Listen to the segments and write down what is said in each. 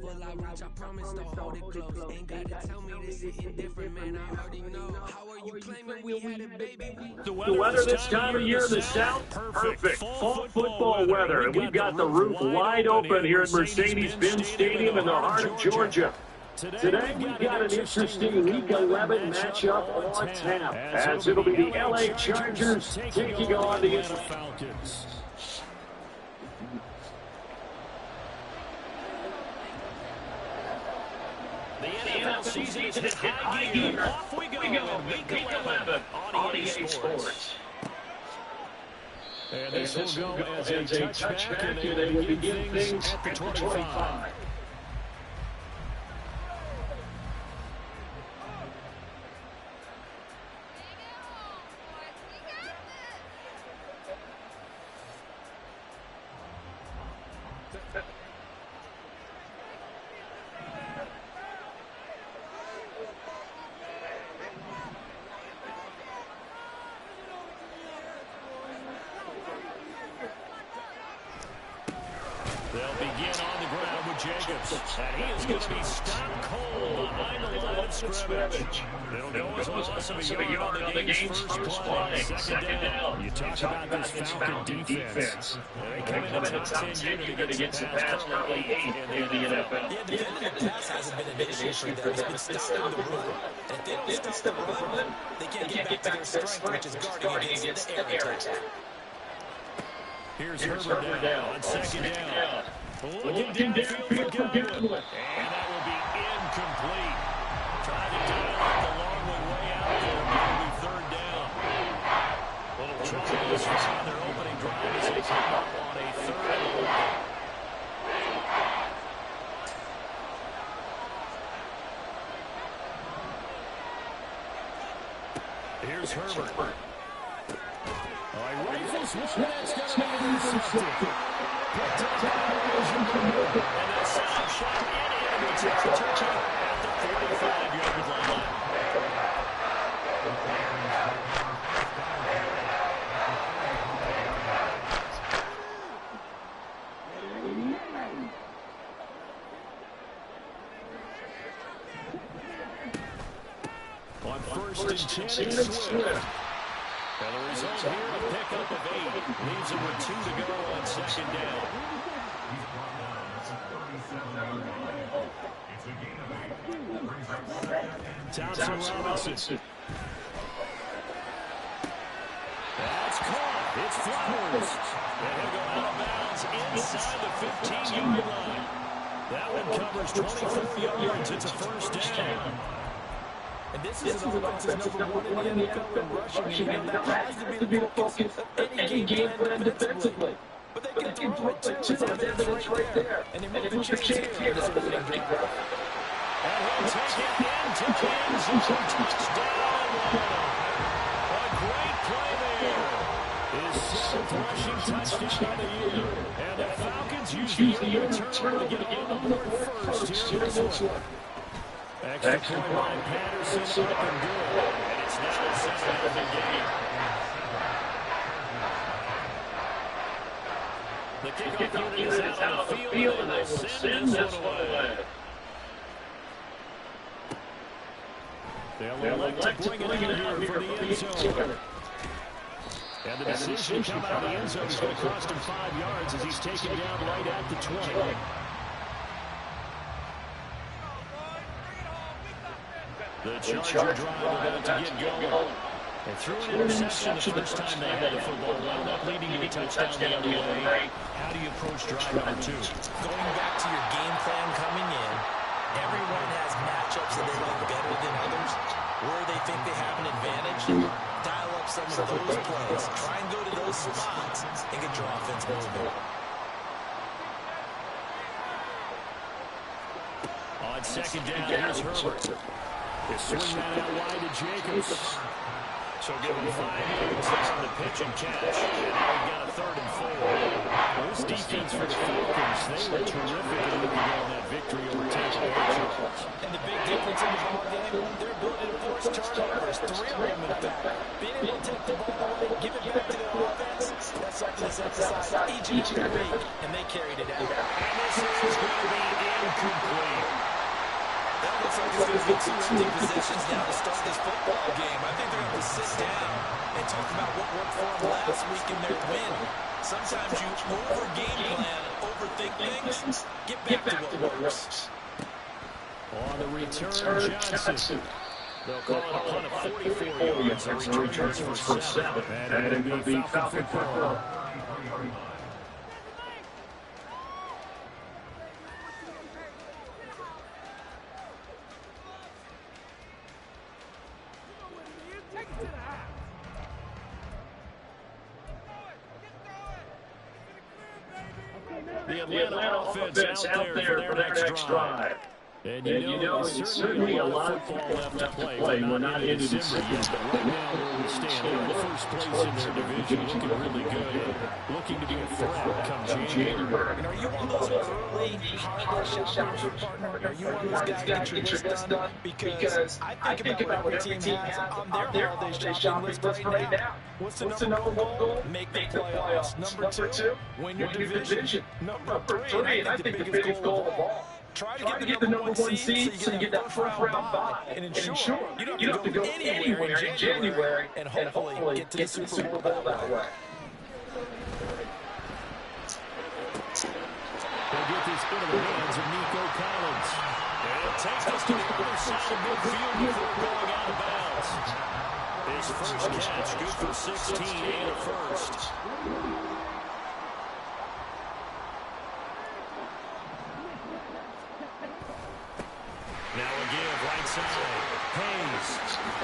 will I reach? I promise to hold it close. Ain't gotta tell me this is indifferent, man. I already know. How are you claiming we had it, baby? The weather this time of year in the South, perfect. Fall football weather. And we've got the roof wide open here at Mercedes-Benz Stadium in the heart of Georgia. Today, we've got an interesting Week 11 matchup on tap, as it'll be the LA Chargers taking on the Atlanta Falcons. The NFL season is in high gear. Off we go in Week 11 on EA Sports. And this will go as a touchback, and they will begin things at the 25. They'll begin on the ground with Jacobs. And he is going to be stopped cold behind the line of scrimmage. It'll go as a loss of a yard on the game's first play. Second down. You talk about this Falcon defense. They come in the top 10 unit against the pass, probably 8 in the NFL. Yeah, defending the pass hasn't been an issue for them. It's been stopping the run. And if they don't stop the run, they can't get back to their strength, which is guarding against the air attack. Here's Herbert down on second down. Looking downfield for Godwin. And that will be incomplete. Trying to dial up the long way out there. Maybe third down. Little trouble this was on their opening drive as they come up on a third and long. Here's Herbert. Rifles one, it's going to be intercepted. Picked up by and a sound shot in the territory at the 45-yard line. On first and 10, it's Swift. And the result here, a pickup of 8. Leaves them with 2 to go on second down. Thompson Robinson. That's caught. It's Flowers. And he'll go out of bounds inside the 15-yard line. That one covers 24 yards. It's a first down. And this is an offense number 1 in the NFL in rushing, and that has to be the focus of any game plan defensively. But they can throw it too. It's evidence right there. And they move the chains here. This opening drive. And he'll take it into the end zone. Touchdown. A great play there. His 7th rushing touchdown of the year. And the Falcons use the return to get on the board first here in this one. Extra point line, Patterson up and good. And it's now a 7-0 game. The kickoff unit is out of the field, and they'll send this one away. They'll elect to bring it in here for the end zone. And the decision to come out of the end zone is going to cost him 5 yards as he's taken down right at the 20. The Charger drive about to get going. They threw an interception the first time they had the football, wound up leading to a touchdown the other way. How do you approach drive number 2? Going back to your game plan coming in, everyone has matchups that they like better than others. Where they think they have an advantage, dial up some of those plays. Try and go to those spots and get your offense moving. On second down, here's Herbert. They swing that out wide to Jacobs. So give him 5 yards on the pitch and catch. And now we've got a 3rd and 4. This defense for the Falcons, they were terrific a week ago in that victory over Tampa Bay. And the big difference in the ball game, their ability to force turnovers, 3 of them in fact. Being able to take the ball away, give it back to their offense, that's something that's emphasized each and every week, and they carried it out. And this is going to be incomplete. That looks like it's going to be 2 empty possessions now to start this football game. I think they're going to have to sit down and talk about what worked for them last week in their win. Sometimes you over-game plan, overthink things, get back to what works. On the return, Johnson. They'll call it a punt of 44 yards. A return for 7. And it'll be Falcon football. The Atlanta offense out there for their next drive. And you know, it's certainly a lot of football left to play. We're not into December yet, but right now where we stand, they're in the first place in their division, looking really good, looking to be a threat come January. And are you one of those early holiday shoppers, partner? Are you one of those guys that get your list done? Because I think about what every team has on their holiday shopping list right now. What's the number one goal? Make the playoffs. Number 2, win your division. Number 3, and I think the biggest goal of all, try to get the number 1 seed so you get that first round bye. And ensure you don't have to go anywhere in January and hopefully get to the Super Bowl that way. They'll get this into the hands of Nico Collins. And it takes us to the other side of midfield before going out of bounds. His first catch, good for 16 and a first. Now again, right side. Hayes.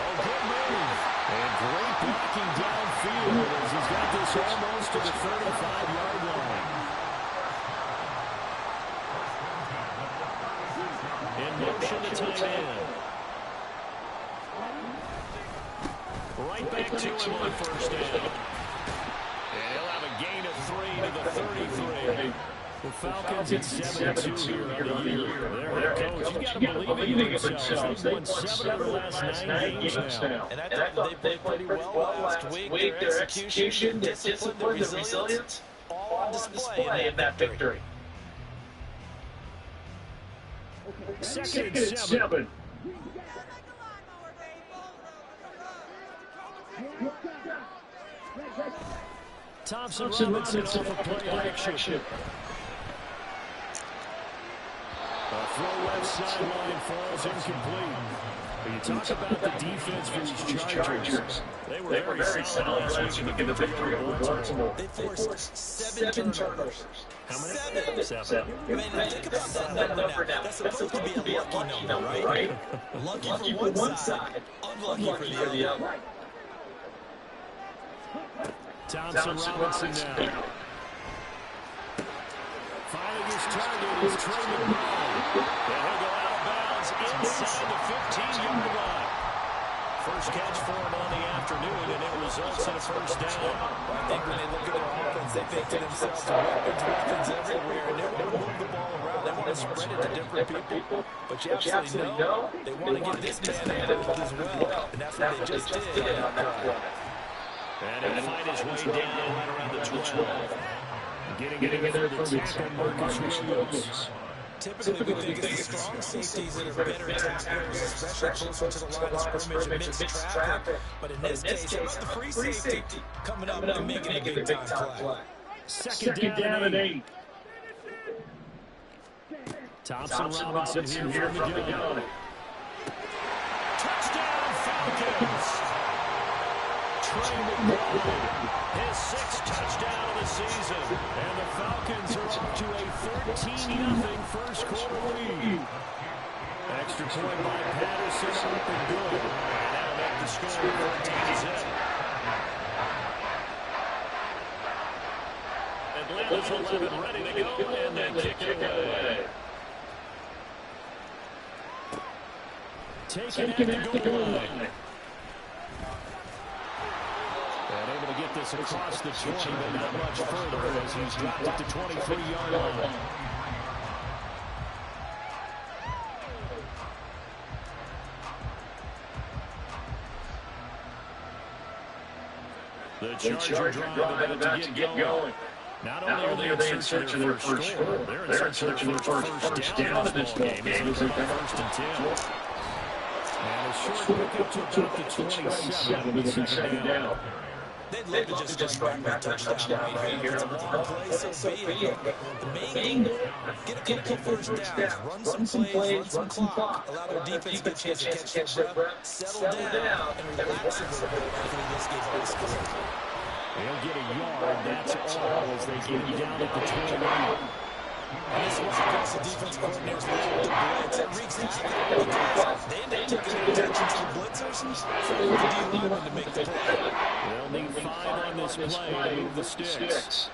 Oh, good move. And great blocking downfield as he's got this almost to the 35-yard line. In motion to tight end. Right back to him on first down. And he'll have a gain of 3 to the 33. The Falcons at 7-2 here on the year. Their head coach, you got to believe in themselves. They've won 7 of their last 9 games now. And I thought they played pretty well last week. Their execution, their discipline, their resilience, all on display in that victory. Second and 7. Thompson Robinson off a play action. A throw left sideline falls incomplete. But you talk about the defense for these Chargers. They were very solid last week in the victory over Baltimore. They forced 7 turnovers. How many? 7. I mean, think about that number now. That's supposed to be a lucky number, right? Lucky for one side, unlucky for the other. Thompson Robinson now. Finding his target is Trey McBride. And he'll go out of bounds inside the 15-yard line. First catch for him on the afternoon, and it results in a first down. I think when they look at their offense, they think to themselves, weapons everywhere, and they want to move the ball around. They want to spread it to different people. But you absolutely know they want to get this man involved as well. And that's what they just did on that play. And he'll find his way down right around the 12. Getting in there for the tackle, Marcus Williams. Typically, we think it's the strong safeties that are better tacklers, especially closer to the line of scrimmage amidst traffic. But in this case, it's the free safety coming up and making a big-time play. Second down and 8. Thompson Robinson here from the gun. Touchdown, Falcons! Trey McBride, his 6th touchdown of the season. And the Falcons are off to a 13-0 first quarter lead. Extra point by Patterson up and good. And that'll make the score 14-0. Atlanta's 11 ready to go, and they kick it away. Taken at the goal line. And able to get this across the 20, but not much further as he's dropped it to 23-yard line. The Charger drive about to get going. Not only are they in search of their first score, they're in search of their first down in this ball game as they come first and 10. And a short pickup to about the 27 with a second down. They'd love to just bring back that touchdown right here. It's a long play, so be it. The main goal, get a couple first downs, run some plays, run some clock, allow their defense to get a chance to catch their breath, settle down, and relax a little bit after this game's already scored. They'll get a yard, that's all, as they get him down at the 21. And this was across the defense coordinator's line with the blitz. It wreaks havoc because they end up taking their attention to the blitzers for the D-lineman to make the play. They'll need 5 on this play to move the sticks.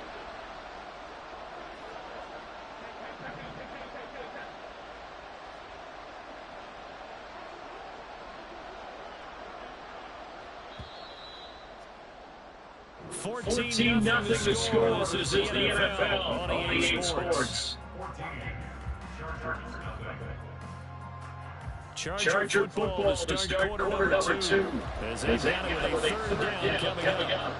$14-0 the score. This is the NFL on EA Sports. Charger football to start quarter number 2. As they have a third down coming up.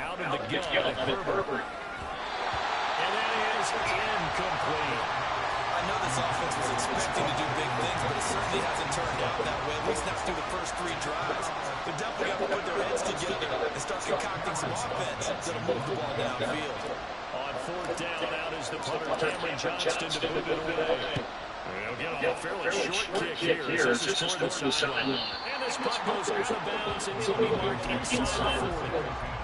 Out of the gun, Herbert. And that is incomplete. I know this offense was expecting to do big things, but it certainly hasn't turned out that way, at least not through the first 3 drives. They're definitely got to put their heads together and start concocting some offense that'll move the ball downfield. On 4th down, out is the punter, Cameron Johnston, to move it away. They'll get a fairly short kick here. This is toward the sideline. And this puck goes out of bounds, and it'll be marked inside the 40.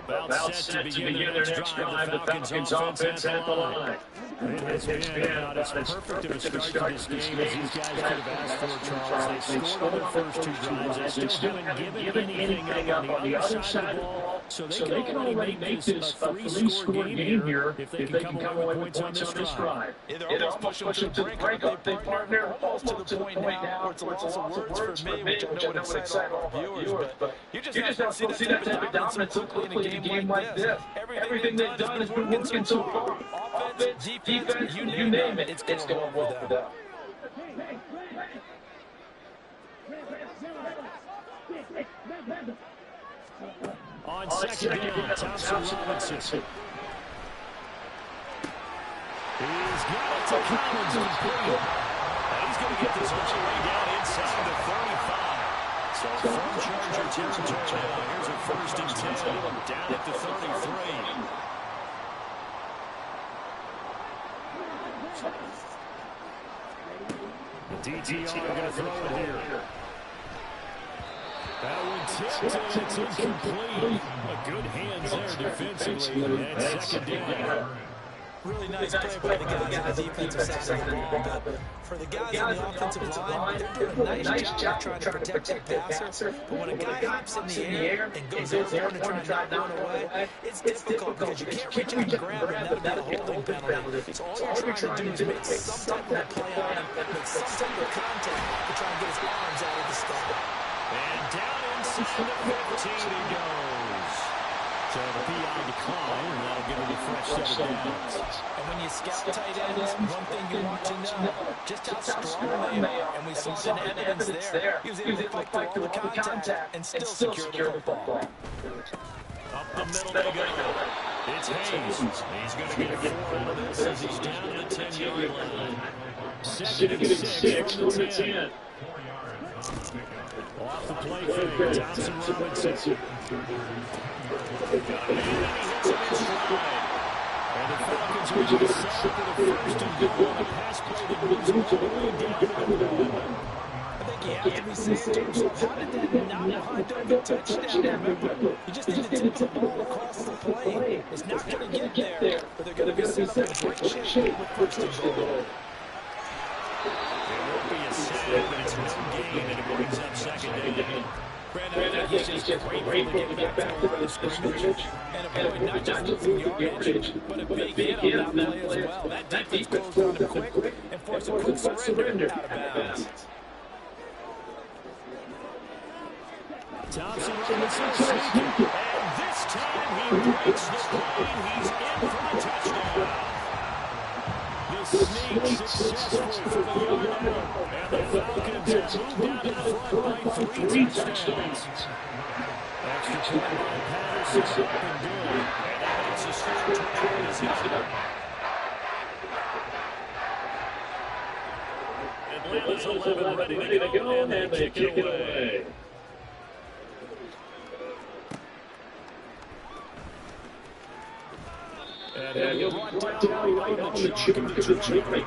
About set to begin their next drive. The Falcons offense at the line. It's been about as perfect of a start to this game as these guys could have asked for, Charles. They scored on their first 2 drives. They still haven't given anything up on the other side of the ball. So they can already make this a 3-score game here if they can come away with points on this drive. They're almost pushing to the break. They partner almost to the point now where it's a loss of words for me, which I know would excite all our viewers. But you just don't see that type of dominance quickly in a game like this. Everything they've done has been working so far. Offense, defense, you name it, it's going well for them. On second down, Thompson Robinson. He's got it to Collins. He's going to get this all the way down inside the 35. So from Charger territory now, here's a 1st and 10 down at the 33. The DTR going to throw it here. That one tipped and it's incomplete. A good hands there defensively. And second down. Really nice play by the guys on the defensive side of the ball, but for the guys on the offensive line, they're doing a nice job trying to protect that passer. But when a guy hops in the air and goes airborne and trying to knock one away, it's difficult because you can't reach out and grab him. That'll be a holding penalty. So all you're trying to do is make some type of play on him, make some type of contact to try and get his arms out of the start. And down inside the 15 he goes. So the PI decline, and that'll give him a fresh set of downs. And when you scout tight ends, one thing you want to know, just how strong they are. And we saw it in evidence there. He was able to fight through all the contact and still secure the football. Up the middle they go. It's Hayes. He's going to get 4 out of this as he's down to the 10-yard line. Second and 6 from the 10. Off the play fake, Thompson Robinson. Got a man, and he hits him in stride. And the Falcons are going to set for the 1st and goal on a pass play that moves all the way down to the 1. I think you have to be saying to yourself, how did that not wind up a touchdown? Remember, you just need to tip the ball across the plate. It's not going to get there, but they're going to be set up in great shape with 1st and goal. It won't be a save, but it's no gain, and it brings up second down. Brandon, I think he's just grateful to get back to the scrimmage and avoid not just losing yardage, but a big hit on that play as well. That defense closed down quick and forced a quick surrender out of bounds. Thompson Robinson sneaking, and this time he breaks the plane. He's in for the touchdown. The sneak successful for the yard out, and the Falcons have moved out in front by 3 touchdowns. Extra point by Patterson, up and good, and now it's a straight transition. Atlanta's 11 ready to go, and they kick it away. And he'll be brought down right on the chunk of the jury.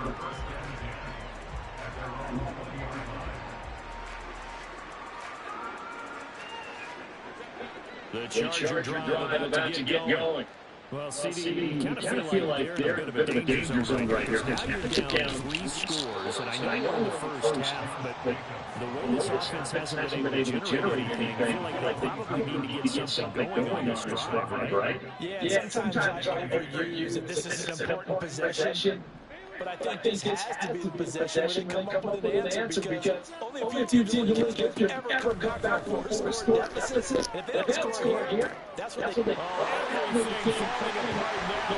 The Charger drive about to get going. Well, CD, you kind of feel like they're in a bit of a danger zone right here. Now you're down 3 scores, and I know in the first half, but the way this offense hasn't been able to generate anything, I feel like they probably need to get something going on this drive, right? Yeah, sometimes I overuse it. This is an important possession. But I think this has to be the possession where they come up with an answer because only a few teams in the league can ever come back from a score deficit. If they don't score here, that's what they do. Everything falling apart now.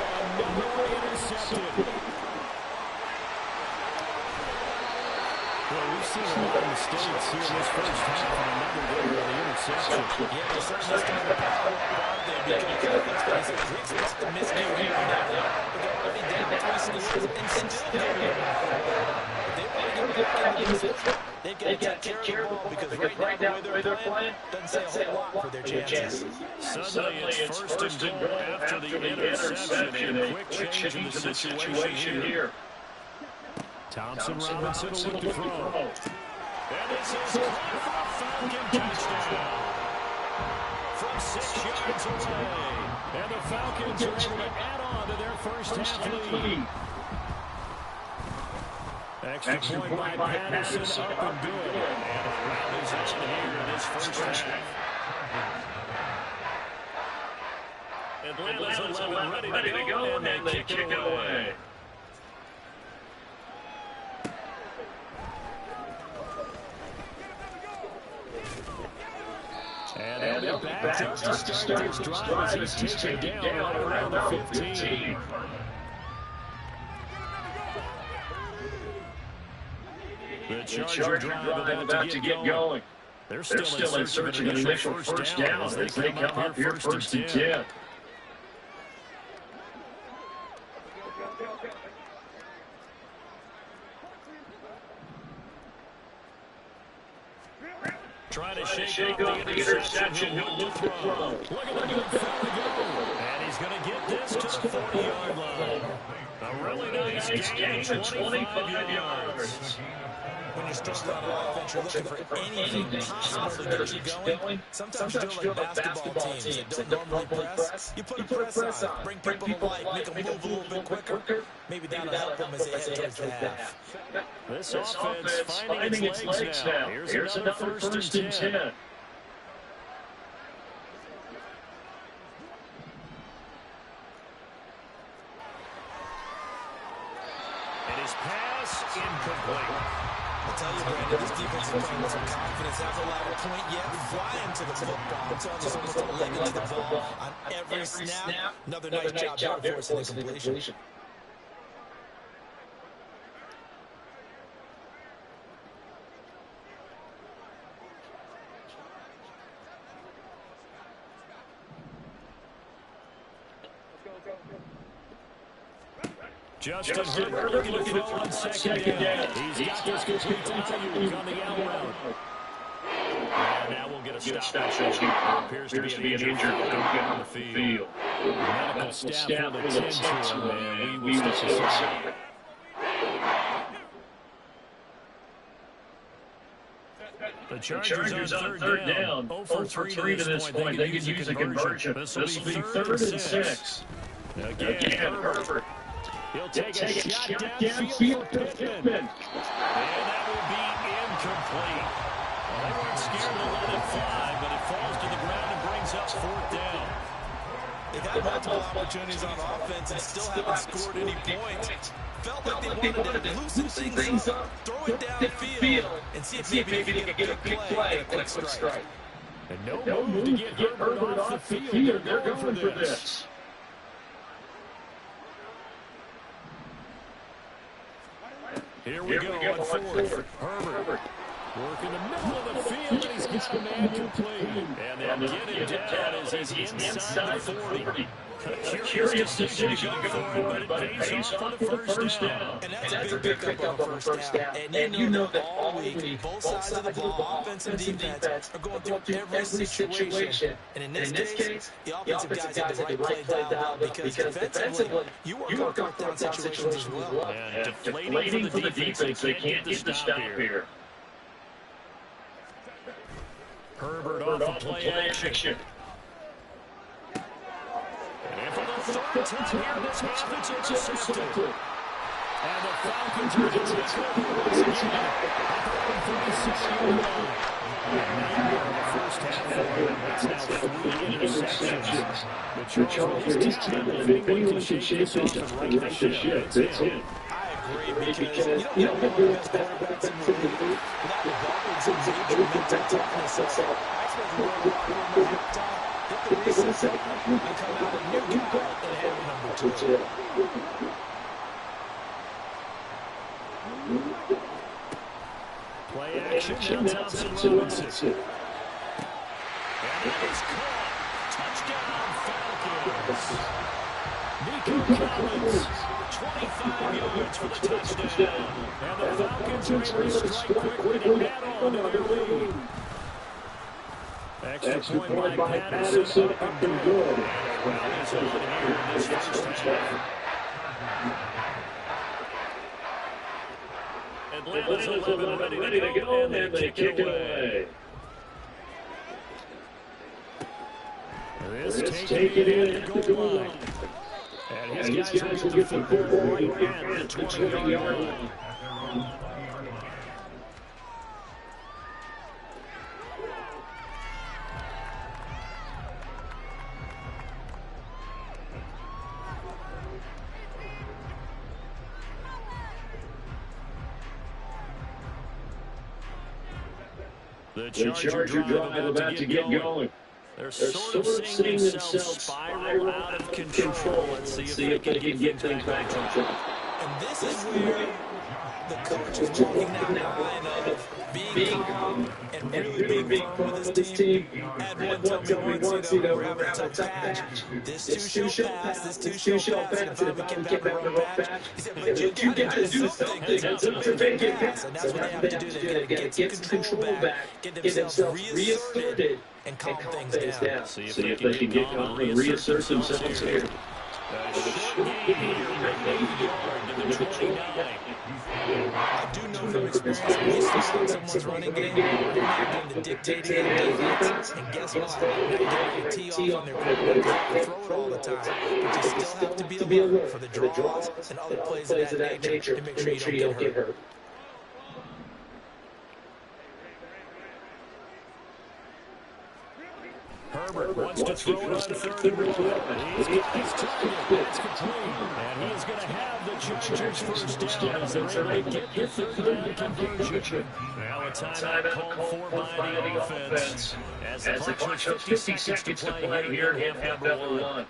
Intercepted. Well, we've seen a lot of mistakes here in this first half, and another one with the interception. Yeah, they certainly started the power out there because let's face it, Griggs wants to miscue here and there. But they're already down 3 scores and still here. They want to get back into this. They've got to take care of the ball because right now the way they're playing doesn't say a lot for their chances. Suddenly it's first and goal after the interception. A quick change in the situation here. Thompson Robinson will look to throw. And this is caught for a Falcon touchdown. From 6 yards away. And the Falcons are able to add on to their first half lead. Extra point by Patterson, up and good. And a round is on here in this first half. Atlanta's 11 ready to go, and they kick it away. And they'll be back up to start his drive as he's taken down right around the 15. The Charger drive about to get going. They're still in search of an initial first down as they come up here first and 10. Trying to shake off the interception. He'll look to throw. Look at the good throw to go. And he's going to get this to the 40-yard line. A really nice gain, 25 yards. When you're starting on offense, you're looking for anything possible to get you going. Sometimes you're like basketball teams that don't normally press. You put a press on, bring people to life, make them move a little bit quicker. Maybe that'll help them as they head towards the half. This offense finding its legs now. Here's another first and 10. And his pass incomplete. I'll tell you, Brandon, this defense is playing with some confidence. Hasn't allowed a point yet. Flying to the football. I'm telling you, it's almost a leg into the ball on every snap. Another nice job there forcing the completion. Justin Herbert looking to throw on second down. He's got this complete to Ayuk on the out route. And now we'll get a stop. Appears to be an injured on the field. Medical staff will attend to him, and we will step aside. The Chargers on third down. 0 for 3 to this point. They could use a conversion. This will be 3rd and 6. Again, Herbert. He'll take a shot downfield for Pittman. And that will be incomplete. Well, they weren't scared to let it fly, but it falls to the ground and brings up 4th down. They've had multiple opportunities on offense and still haven't scored any points. Felt like they wanted to loosen things up, throw it downfield, and see if maybe they can get a quick play and a quick strike. And no move to get Herbert off the field. They're going for this. Here we go on 4th. Herbert working the middle of the field, and he's got a man complete. And they'll get him down as he's inside the 40. Curious decision to go for it, but it pays off for the first down. And that's a big pickup on the first down. And you know that all week, both sides of the ball, offense and defense, are going through every situation. And in this case, the offensive guys have the right play dialed well because defensively, you work on 4th down situations as well. And deflating for the defense, they can't get the stop here. Herbert off the play action. And for the 3rd time here this half, it's intercepted. And the Falcons are intercepted once again. 136-yard line. And the first half for them, that's now 3 interceptions. The Chargers, this time, if anyone can shake this up and right the ship, that's it. I agree because you don't want to have quarterbacks in the league without the ball some major mental toughness. So I expect to go out top, hit the reset, and come out a new guy and have number 2. Play action, now Thompson Robinson. And it is caught. Touchdown, Falcons. Nico Collins, 25 yards for the touchdown. And the Falcons are able to strike quickly to add on to their lead. Extra point by Patterson, up and good. And is on here in this first half. Atlanta's 11 ready to go, and they kick it away. This take it in at the goal line. And his guys will get the football right at the 20-yard line. The Charger drive about to get going. They're sort of seeing themselves spiral out of control. Let's see if they can get things back on track. And this is where the coach is walking down the line of being calm and really being firm with this team. Add one, tell me once, we're having a tough patch. This too shall pass, this too shall pass. It's going to get back on the road patch. He said, but you got to do something to make it pass. And that's what they have to do. They got to get some control back, get themselves reasserted, and calm things down. See if they can get calm and reassert themselves here. I do know from experience, when you see someone's running game, they're not going to dictate any defense. And guess what? They're going to tee off on their quarterback, throw it all the time. But you still have to be alert for the draws and other plays of that nature to make sure you don't get hurt. Herbert wants to throw it on 3rd and 1. He's got his target. It's complete. And he is going to have the Chargers first down as they're able to get the 3rd down conversion. Now a timeout called for by the offense. As the clock shows 50 seconds to play here in half number 1.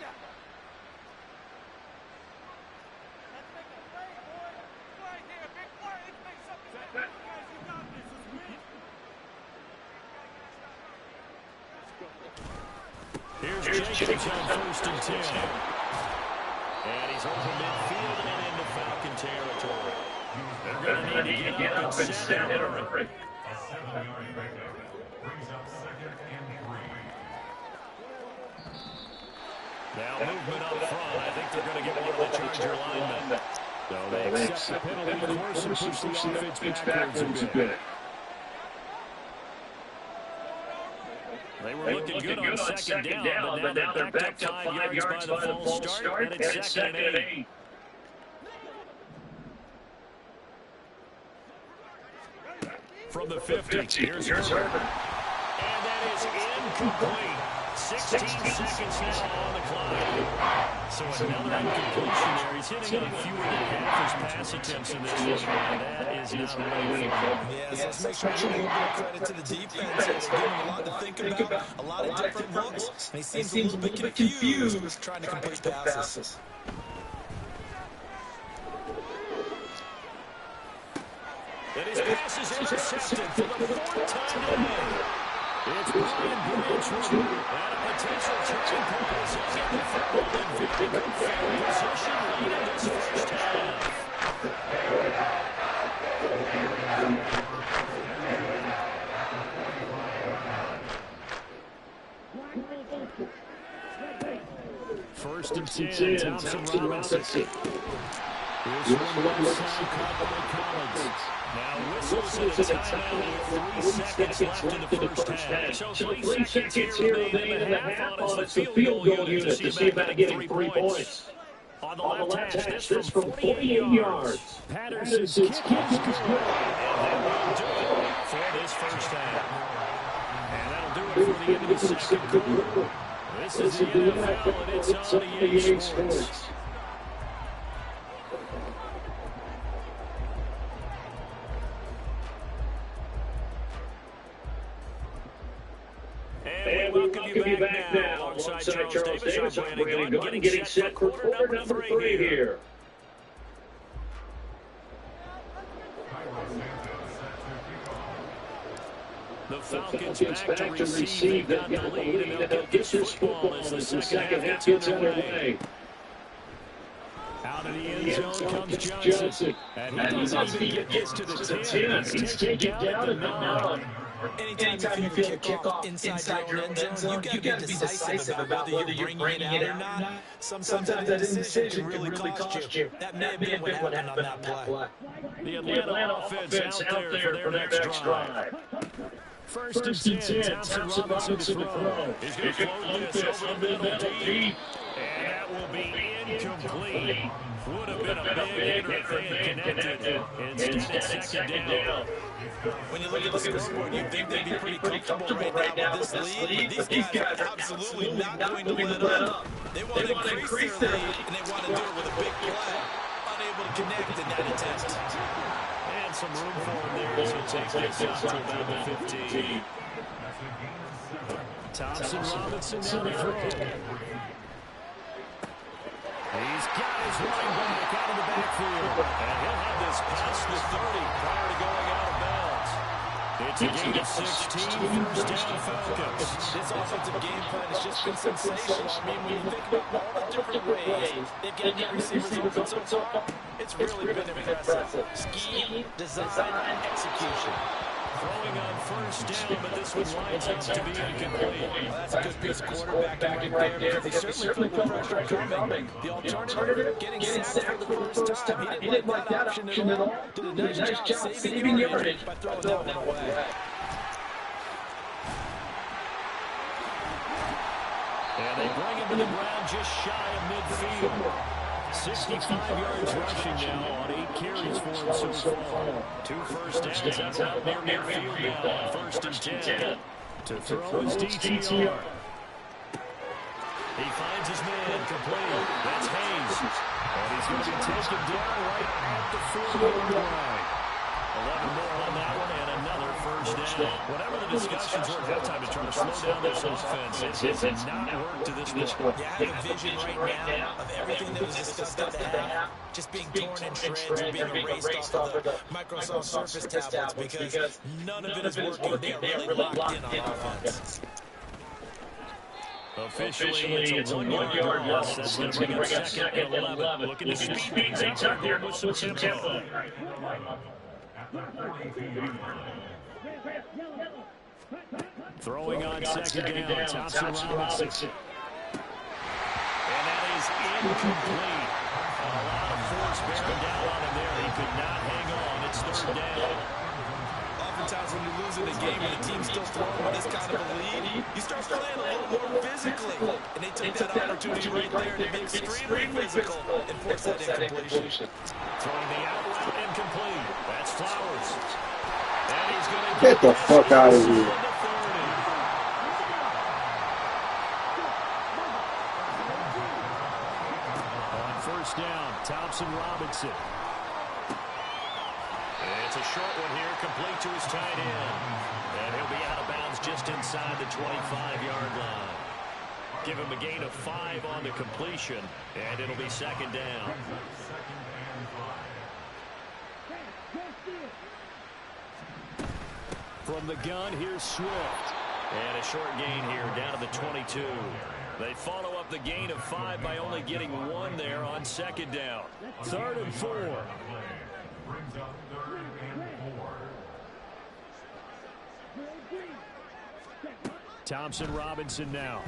Here's Jacobs on 1st and 10. And he's over midfield and into Falcon territory. They're going to need to get up and set it right. Now movement up front. I think they're going to get one of the Charger linemen. So they accept the penalty, of course, and push the offense backwards a bit. They were looking good on second down, but now they're backed up 5 yards by the false start, and it's 2nd and 8. from the 50. Here's Herbert. And that is incomplete. 16 seconds now on the clock. So another incompletion there. He's hitting on fewer than half his pass attempts in this one. That is not really fun. Yes, let's make sure we give a little bit of credit to the defense. It's giving him a lot to think about, a lot of different looks. And he seems a little bit confused trying to complete passes. And his pass is intercepted for the 4th time today. It's Brian Branch and a potential turning point as he'll get the football in very good field position late in this first half. First and 10, Thompson Robinson. Here's one left side caught by Collins. Now whistles in a timeout with 3 seconds left in the first half. So 3 seconds here remaining in the half on it's the field goal unit to see about getting 3 points. On the left hash, this from 48 yards. Patterson's kick is good. And that will do it for this first half. And that'll do it for the end of the second quarter. This is the NFL, and it's on EA Sports. And we welcome you back now alongside Charles Davis. I'm Brandon Gunn, getting set for quarter number 3 here. The Falcons back to receive. They've got the lead, and they'll get this football as the second half gets underway. Out of the end zone comes Johnson. And he doesn't even get to the 10. He's taken down at the 9. Anytime you feel a kickoff inside your own end zone, you got to be decisive about whether you're bringing it out or not. Sometimes that indecision can really cost you. That may have been what happened on that play. The Atlanta offense out there for their next drive. First and 10, Thompson Robinson to throw. He's going to float this over the middle deep. And that will be incomplete. Would have been a big hitter if they had connected. Instead, it's second down. When you look at the scoreboard, you'd think they'd be pretty comfortable right now with this lead, but these guys are absolutely not going to let up. They want to increase their lead, and they want to do it with a big play. Unable to connect in that attempt. And some room for him there as he takes this out to about the 15. Thompson Robinson down the throw. He's got his running back out of the backfield. And he'll have this past the 30 prior to going out of bounds. It's a gain of 16, first down Falcons. This offensive game plan has just been sensational. I mean, when you think about all the different ways they've got the receivers open so far, it's really been impressive. Scheme, design, and execution. Throwing on first down, but this one lines up to be incomplete. Well, that's a good piece of quarterbacking right there. They certainly felt the pressure coming. The alternative, getting sacked for the first time. He didn't like that option at all. Did a nice job saving yardage by throwing that one away. And they bring him to the ground just shy of midfield. 65 yards rushing now on 8 carries for him so far. 2 first downs out near midfield now on first and 10. To throw his DTR. He finds his man complete. That's Hayes. And he's going to be taken down right at the 4-yard line. 11 more on that one and another first down. Whatever the discussions were at halftime to try to slow down this offense, it did not work to this point. You have a vision right now of everything that was discussed at the half just being torn in shreds and being erased off of the Microsoft Surface tablets because none of it is working. They're really locked in on offense. Officially, it's a 1-yard loss. That's going to bring up second and 11. Looking to speed things up here with some tempo. Throwing on second down, Thompson Robinson. And that is incomplete. A lot of force bearing down on him there. He could not hang on. It's third down. Oftentimes when you lose in a game and the team's still throwing with this kind of a lead, you start playing a little more physically. And they took that opportunity right there to be extremely physical and force that incompletion. Throwing the out route incomplete. That's Flowers. And he's Get the fuck out of here. On first down, Thompson Robinson. It's a short one here, complete to his tight end. And he'll be out of bounds just inside the 25-yard line. Give him a gain of 5 on the completion, and it'll be second down. From the gun, here's Swift. And a short gain here down to the 22. They follow up the gain of 5 by only getting 1 there on second down. 3rd and 4. Thompson Robinson now.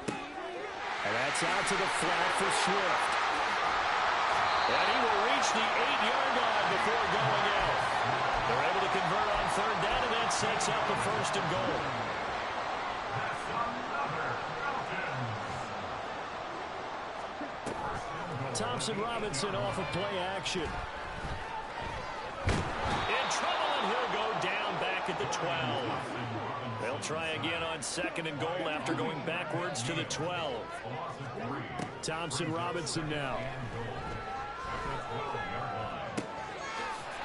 And that's out to the flat for Swift. And he will reach the 8-yard line before going out. They're able to convert on 3rd down, and that sets up the 1st and goal. Thompson Robinson off of play action. In trouble, and he'll go down back at the 12. They'll try again on 2nd and goal after going backwards to the 12. Thompson Robinson now.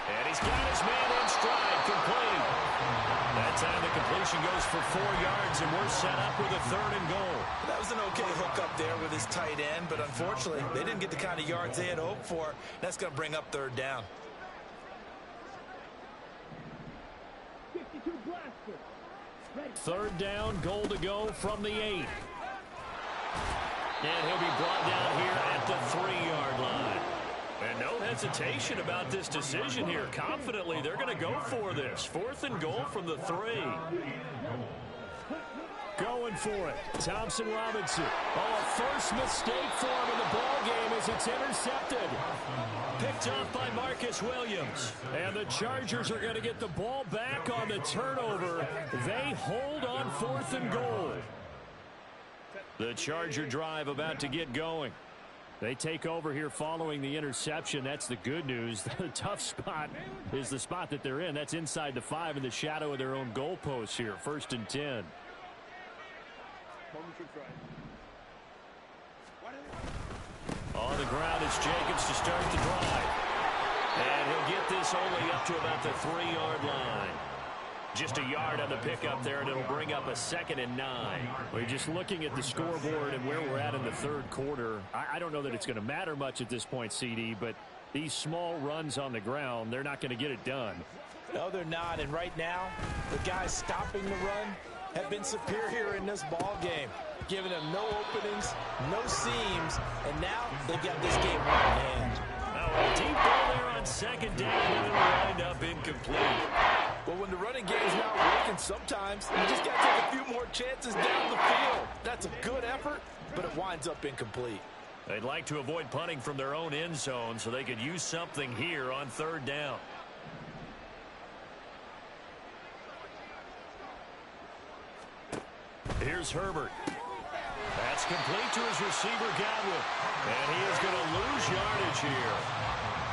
And he's got his man in stride, complete. That time the completion goes for 4 yards, and we're set up with a 3rd and goal. That was an okay hook up there with his tight end, but unfortunately, they didn't get the kind of yards they had hoped for. That's going to bring up 3rd down. Third down, goal to go from the 8. And he'll be brought down here at the 3-yard line. And no hesitation about this decision here. Confidently, they're going to go for this. 4th and goal from the 3. Going for it. Thompson Robinson. Oh, a first mistake for him in the ball game as it's intercepted. Picked off by Marcus Williams. And the Chargers are going to get the ball back on the turnover. They hold on 4th and goal. The Charger drive about to get going. They take over here following the interception. That's the good news. The tough spot is the spot that they're in. That's inside the 5 in the shadow of their own goalpost here. 1st and 10. On the ground is Jacobs to start the drive. And he'll get this only up to about the 3-yard line. Just a yard on the pickup there, and it'll bring up a 2nd and 9. We're just looking at the scoreboard and where we're at in the 3rd quarter. I don't know that it's going to matter much at this point, CD, but these small runs on the ground, they're not going to get it done. No, they're not. And right now, the guys stopping the run have been superior in this ball game, giving them no openings, no seams, and now they've got this game right in hand. Now a deep ball there on 2nd down, and it'll wind up incomplete. Well, when the running game's not working, sometimes you just got to take a few more chances down the field. That's a good effort, but it winds up incomplete. They'd like to avoid punting from their own end zone so they could use something here on 3rd down. Here's Herbert. That's complete to his receiver, Godwin. And he is going to lose yardage here.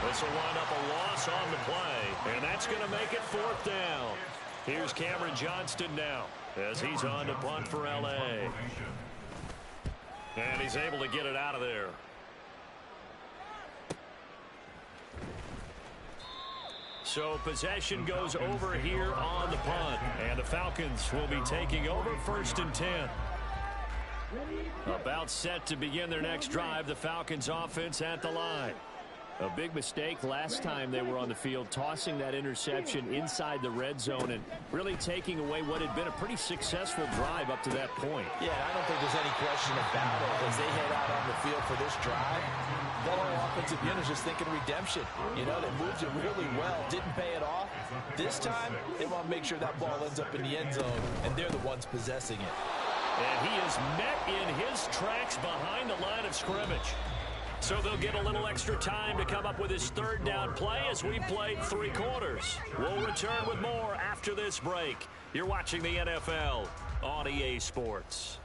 This will wind up a loss on the play, and that's going to make it 4th down. Here's Cameron Johnston now as he's on to punt for L.A. And he's able to get it out of there. So possession goes over here on the punt, and the Falcons will be taking over 1st and 10. About set to begin their next drive, the Falcons offense at the line. A big mistake last time they were on the field, tossing that interception inside the red zone and really taking away what had been a pretty successful drive up to that point. Yeah, I don't think there's any question about it. As they head out on the field for this drive, that whole offensive unit is just thinking redemption. You know, they moved it really well, didn't pay it off. This time, they want to make sure that ball ends up in the end zone, and they're the ones possessing it. And he is met in his tracks behind the line of scrimmage. So they'll get a little extra time to come up with his 3rd down play as we played 3 quarters. We'll return with more after this break. You're watching the NFL on EA Sports.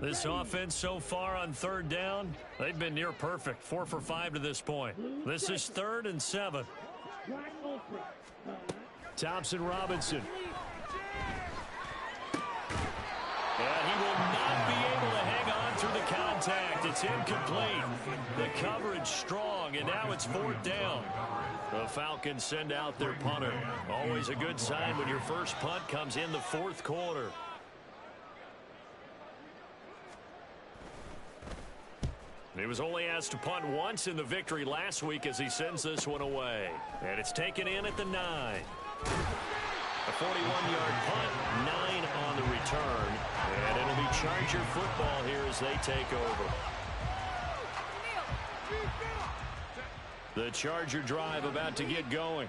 This offense so far on third down, they've been near perfect. 4 for 5 to this point. This is 3rd and 7. Thompson Robinson. And he will not be able to hang on through the contact. It's incomplete. The coverage strong, and now it's 4th down. The Falcons send out their punter. Always a good sign when your first punt comes in the 4th quarter. He was only asked to punt once in the victory last week as he sends this one away. And it's taken in at the 9. A 41-yard punt, 9 on the return. And it'll be Charger football here as they take over. The Charger drive about to get going.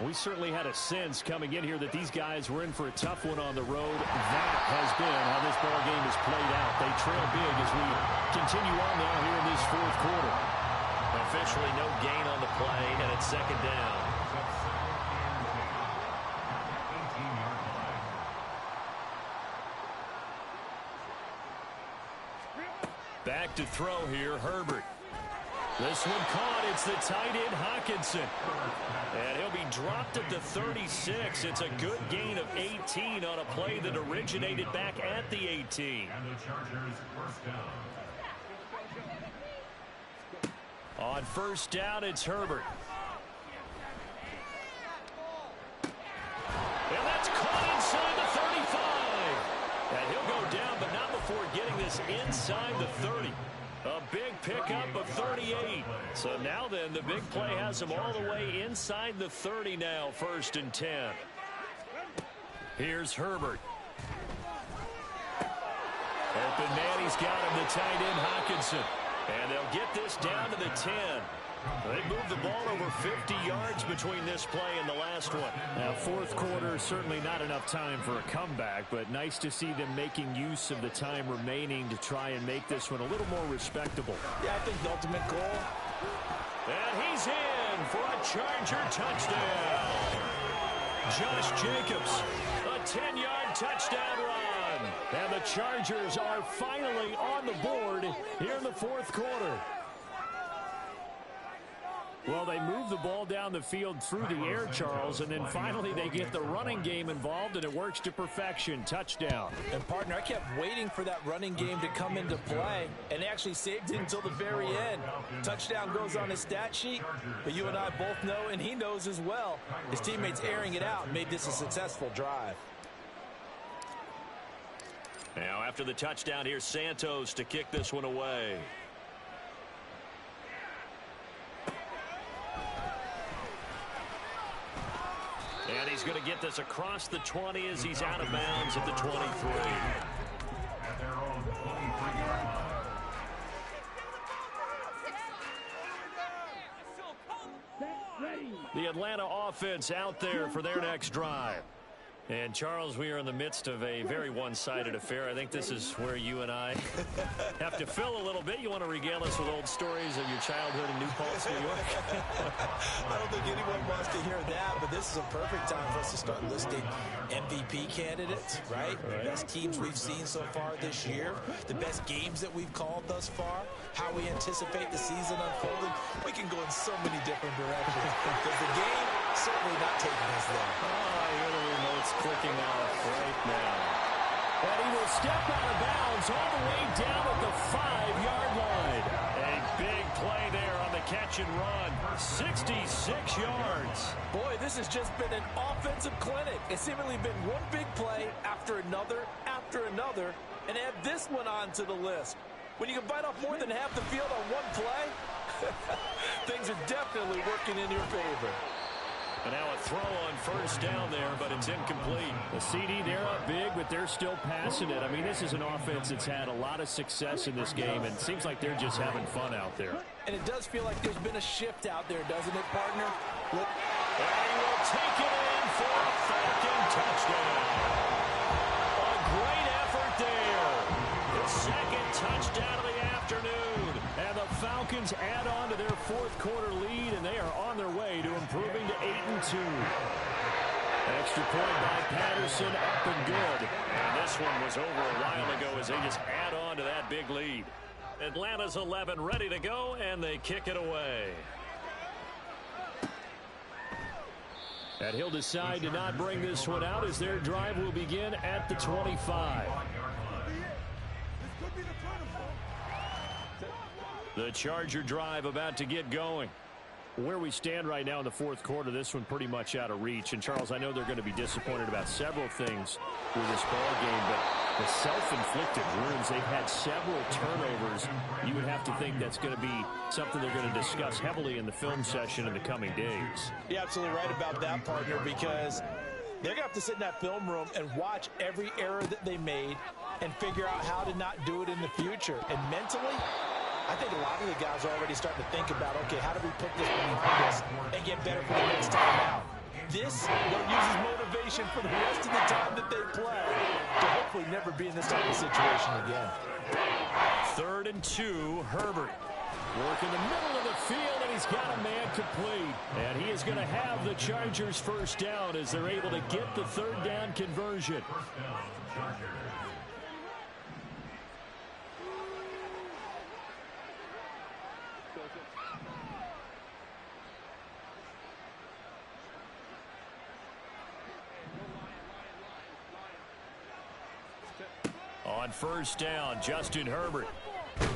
We certainly had a sense coming in here that these guys were in for a tough one on the road. That has been how this ball game has played out. They trail big as we continue on now here in this 4th quarter. Officially no gain on the play, and it's 2nd down. Back to throw here, Herbert. This one caught. It's the tight end, Hockenson. And he'll be dropped at the 36. It's a good gain of 18 on a play that originated back at the 18. On 1st down, it's Herbert. And that's caught inside the 35. And he'll go down, but not before getting this inside the 30. A big pickup of 38. So now then, the big play has him all the way inside the 30 now, 1st and 10. Here's Herbert. Open man, he's got him, the tight end, Hockenson. And they'll get this down to the 10. They moved the ball over 50 yards between this play and the last one. Now, 4th quarter, certainly not enough time for a comeback, but nice to see them making use of the time remaining to try and make this one a little more respectable. Yeah, I think the ultimate goal. And he's in for a Charger touchdown. Josh Jacobs, a 10-yard touchdown run. And the Chargers are finally on the board here in the 4th quarter. Well, they move the ball down the field through the air, Charles, and then finally they get the running game involved, and it works to perfection. Touchdown. And, partner, I kept waiting for that running game to come into play, and they actually saved it until the very end. Touchdown goes on his stat sheet, but you and I both know, and he knows as well, his teammates airing it out made this a successful drive. Now, after the touchdown, here's Santos to kick this one away. And he's going to get this across the 20 as he's out of bounds at the 23. The Atlanta offense out there for their next drive. And, Charles, we are in the midst of a very one-sided affair. I think this is where you and I have to fill a little bit. You want to regale us with old stories of your childhood in New Paltz, New York? I don't think anyone wants to hear that, but this is a perfect time for us to start listing MVP candidates, right? The best teams we've seen so far this year, the best games that we've called thus far, how we anticipate the season unfolding. We can go in so many different directions because the game certainly not taking us there. Oh, I hear the remote's clicking off right now. And he will step out of bounds all the way down at the 5-yard line. A big play there on the catch and run. 66 yards. Boy, this has just been an offensive clinic. It's seemingly been one big play after another, and add this one onto the list. When you can bite off more than half the field on one play, things are definitely working in your favor. And now a throw on 1st down there, but it's incomplete. The CD, they're up big, but they're still passing it. I mean, this is an offense that's had a lot of success in this game, and it seems like they're just having fun out there. And it does feel like there's been a shift out there, doesn't it, partner? And he will take it in for a Falcon touchdown. A great effort there. The 2nd touchdown of the afternoon. And the Falcons add on to their 4th quarter lead, and they are on their way to improving to 8-2. Extra point by Patterson, up and good. And this one was over a while ago as they just add on to that big lead. Atlanta's 11 ready to go, and they kick it away. And he'll decide to not bring this one out as their drive will begin at the 25. The Charger drive about to get going. Where we stand right now in the fourth quarter, this one pretty much out of reach. And, Charles, I know they're going to be disappointed about several things with this ball game, but the self-inflicted wounds, they've had several turnovers. You would have to think that's going to be something they're going to discuss heavily in the film session in the coming days. You're absolutely right about that, partner, because they're going to have to sit in that film room and watch every error that they made and figure out how to not do it in the future. And mentally, I think a lot of the guys are already starting to think about, okay, how do we put this behind us and get better for the next time out? This will use as motivation for the rest of the time that they play to hopefully never be in this type of situation again. 3rd and 2, Herbert. Work in the middle of the field, and he's got a man complete. And he is going to have the Chargers first down as they're able to get the 3rd down conversion. On 1st down, Justin Herbert. Oh,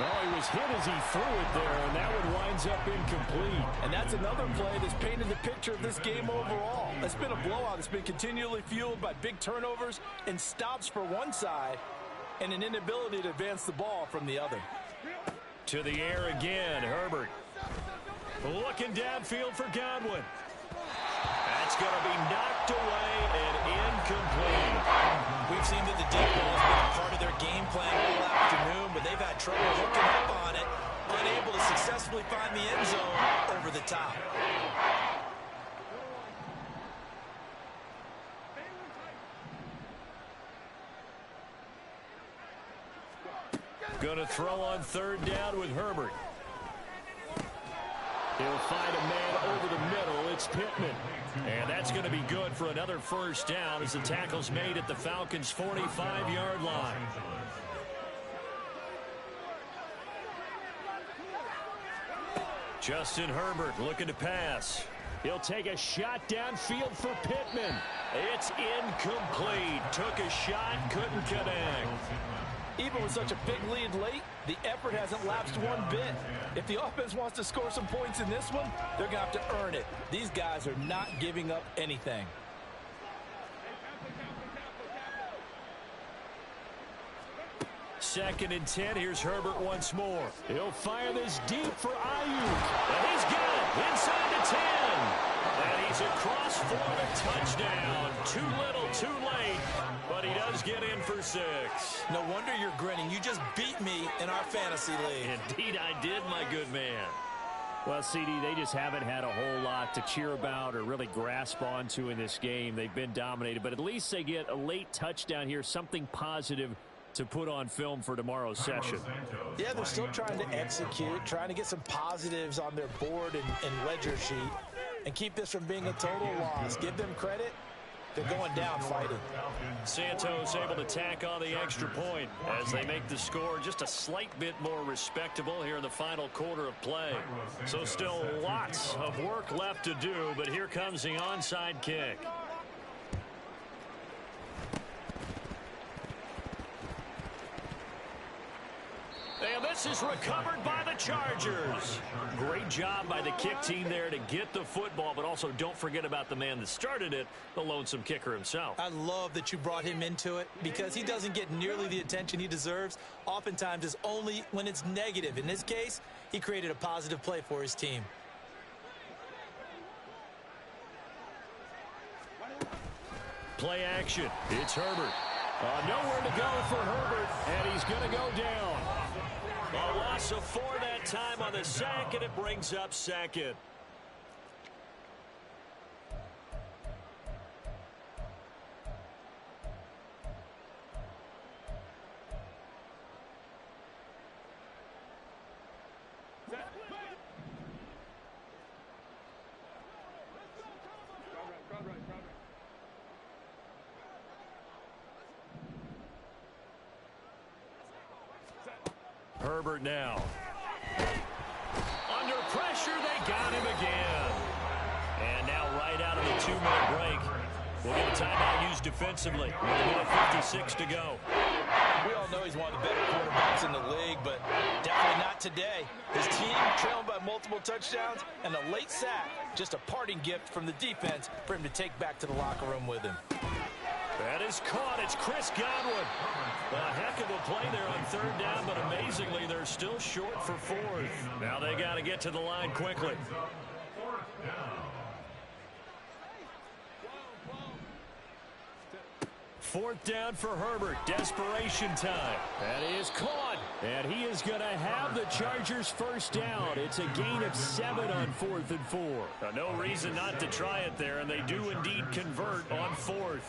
he was hit as he threw it there, and that one winds up incomplete. And that's another play that's painted the picture of this game overall. It's been a blowout. It's been continually fueled by big turnovers and stops for one side and an inability to advance the ball from the other. To the air again, Herbert. Looking downfield for Godwin. That's going to be knocked away and incomplete. We've seen that the deep ball has been a part of their game plan all afternoon, but they've had trouble hooking up on it, unable to successfully find the end zone over the top. Going to throw on 3rd down with Herbert. He'll find a man over the middle. It's Pittman. And that's going to be good for another 1st down as the tackle's made at the Falcons' 45-yard line. Justin Herbert looking to pass. He'll take a shot downfield for Pittman. It's incomplete. Took a shot, couldn't connect. Even with such a big lead late, the effort hasn't lapsed one bit. If the offense wants to score some points in this one, they're going to have to earn it. These guys are not giving up anything. Second and 10. Here's Herbert once more. He'll fire this deep for Ayuk. And he's got it inside the 10. And he's across for the touchdown. Too little, too late. But he does get in for 6. No wonder you're grinning. You just beat me in our fantasy league. Indeed I did, my good man. Well, CD, they just haven't had a whole lot to cheer about or really grasp onto in this game. They've been dominated, but at least they get a late touchdown here, something positive to put on film for tomorrow's session. Yeah, they're still trying to execute, trying to get some positives on their board and ledger sheet and keep this from being a total loss. Give them credit. They're going down fighting. Santos able to tack on the extra point as they make the score just a slight bit more respectable here in the final quarter of play. So still lots of work left to do, but here comes the onside kick. And this is recovered by the Chargers. Great job by the kick team there to get the football, but also don't forget about the man that started it, the lonesome kicker himself. I love that you brought him into it because he doesn't get nearly the attention he deserves. Oftentimes it's only when it's negative. In this case, he created a positive play for his team. Play action. It's Herbert. Nowhere to go for Herbert, and he's going to go down. A loss of 4 that time on the sack, and it brings up 2nd. Herbert now. Under pressure, they got him again. And now right out of the 2-minute break, we'll get a timeout used defensively with a minute 56 to go. We all know he's one of the better quarterbacks in the league, but definitely not today. His team trailing by multiple touchdowns and a late sack, just a parting gift from the defense for him to take back to the locker room with him. That is caught. It's Chris Godwin. A heck of a play there on 3rd down, but amazingly, they're still short for 4th. Now they got to get to the line quickly. 4th down for Herbert. Desperation time. That is caught. And he is going to have the Chargers first down. It's a gain of 7 on 4th and 4. No reason not to try it there, and they do indeed convert on 4th.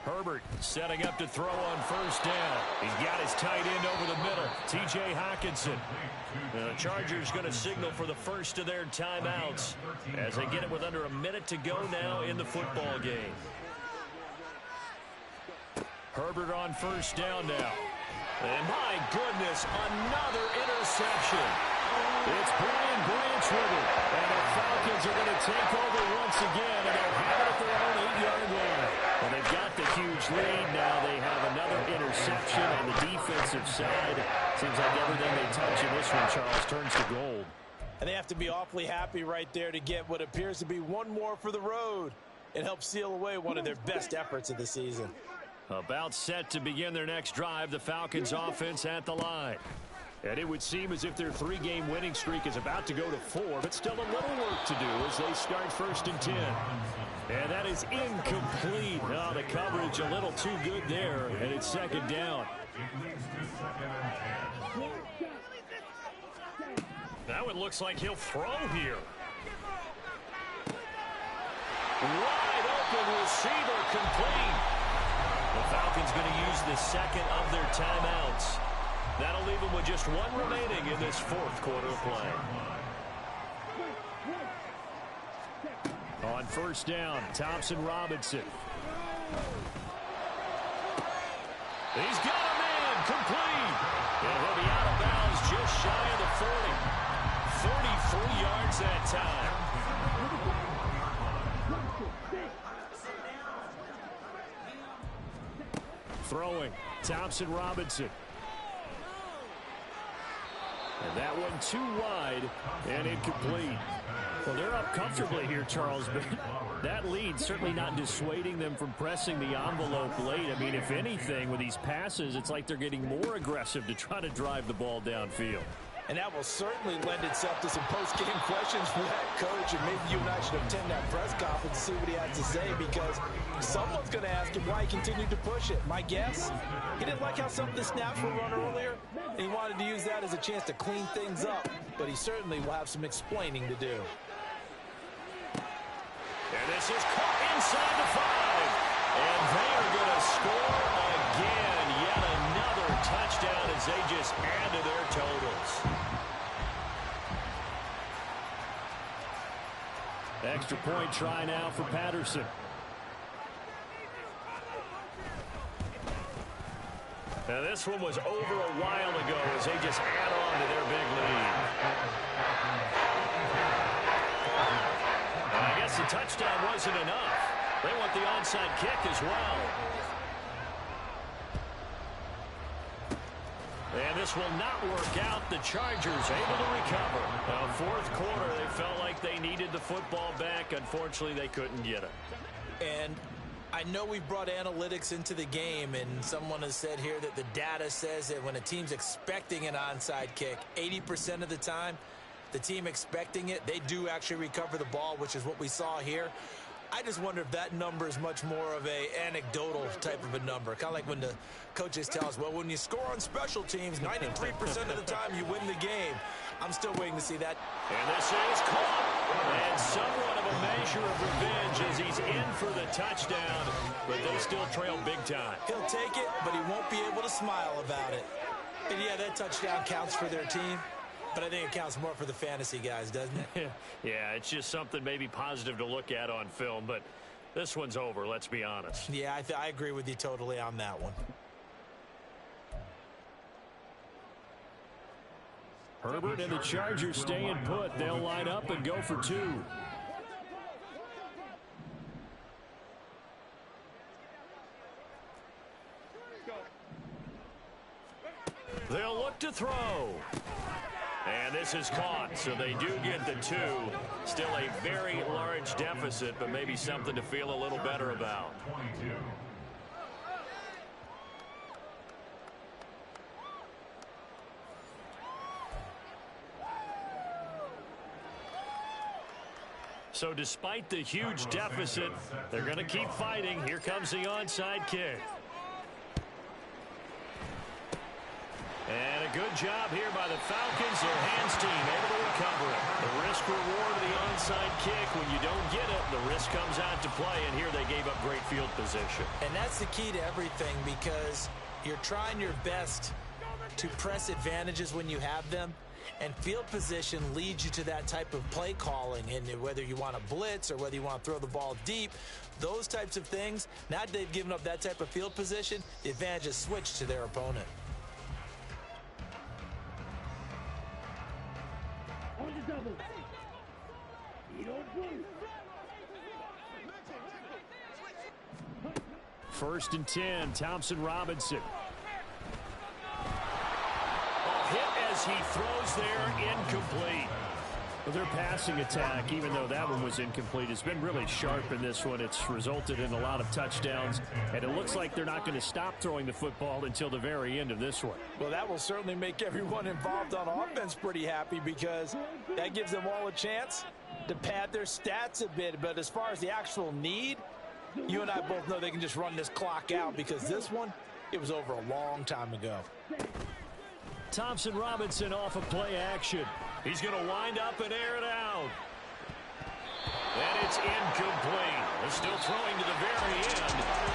Herbert setting up to throw on 1st down. He's got his tight end over the middle, T.J. Hockenson. The Chargers going to signal for the first of their timeouts as they get it with under a minute to go now in the football game. Herbert on 1st down now. And my goodness, another interception. It's Brian Branch with it. And the Falcons are going to take over once again, and they'll have it at their own 8-yard line. Well, they've got the huge lead. Now they have another interception on the defensive side. Seems like everything they touch in this one, Charles, turns to gold. And they have to be awfully happy right there to get what appears to be one more for the road. It helps seal away one of their best efforts of the season. About set to begin their next drive, the Falcons offense at the line. And it would seem as if their 3-game winning streak is about to go to 4, but still a little work to do as they start 1st and 10. And that is incomplete. Oh, the coverage a little too good there, and it's 2nd down. That one looks like he'll throw here. Wide open receiver complete. The Falcons going to use the 2nd of their timeouts. That'll leave them with just 1 remaining in this 4th quarter of play. On 1st down, Thompson Robinson. He's got a man complete. And he'll be out of bounds just shy of the 40. 43 yards that time. Throwing, Thompson Robinson. And that one too wide and incomplete. Well, they're up comfortably here, Charles, but that lead certainly not dissuading them from pressing the envelope late. I mean, if anything, with these passes, it's like they're getting more aggressive to try to drive the ball downfield. And that will certainly lend itself to some post-game questions for that coach. And maybe you and I should attend that press conference to see what he has to say, because someone's going to ask him why he continued to push it. My guess, he didn't like how some of the snaps were run earlier, and he wanted to use that as a chance to clean things up. But he certainly will have some explaining to do. And this is caught inside the 5. And they are going to score again. Yet another touchdown as they just add to their totals. Extra point try now for Patterson. Now this one was over a while ago as they just add on to their big lead. And I guess the touchdown wasn't enough. They want the onside kick as well. And this will not work out. The Chargers able to recover. Now, 4th quarter, they felt like they needed the football back. Unfortunately, they couldn't get it. And I know we've brought analytics into the game, and someone has said here that the data says that when a team's expecting an onside kick, 80% of the time, the team expecting it, they do actually recover the ball, which is what we saw here. I just wonder if that number is much more of a anecdotal type of a number. Kind of like when the coaches tell us, well, when you score on special teams, 93% of the time you win the game. I'm still waiting to see that. And this is caught. And somewhat of a measure of revenge as he's in for the touchdown. But they still trail big time. He'll take it, but he won't be able to smile about it. And yeah, that touchdown counts for their team. But I think it counts more for the fantasy guys, doesn't it? Yeah, it's just something maybe positive to look at on film, but this one's over, let's be honest. Yeah, I agree with you totally on that one. Herbert and the Chargers staying put. They'll line up and go for 2. They'll look to throw. And this is caught, so they do get the 2. Still a very large deficit, but maybe something to feel a little better about. So despite the huge deficit, they're going to keep fighting. Here comes the onside kick. And a good job here by the Falcons. Their hands team able to recover it. The risk reward of the onside kick. When you don't get it, the risk comes out to play. And here they gave up great field position. And that's the key to everything, because you're trying your best to press advantages when you have them. And field position leads you to that type of play calling. And whether you want to blitz or whether you want to throw the ball deep, those types of things, now that they've given up that type of field position, the advantage is switched to their opponent. First and 10, Thompson Robinson. Hit as he throws there, incomplete. Well, their passing attack, even though that one was incomplete, has been really sharp in this one. It's resulted in a lot of touchdowns, and it looks like they're not going to stop throwing the football until the very end of this one. Well, that will certainly make everyone involved on offense pretty happy, because that gives them all a chance to pad their stats a bit. But as far as the actual need, you and I both know they can just run this clock out, because this one, it was over a long time ago. Thompson Robinson off of play action. He's going to wind up and air it out. And it's incomplete. They're still throwing to the very end.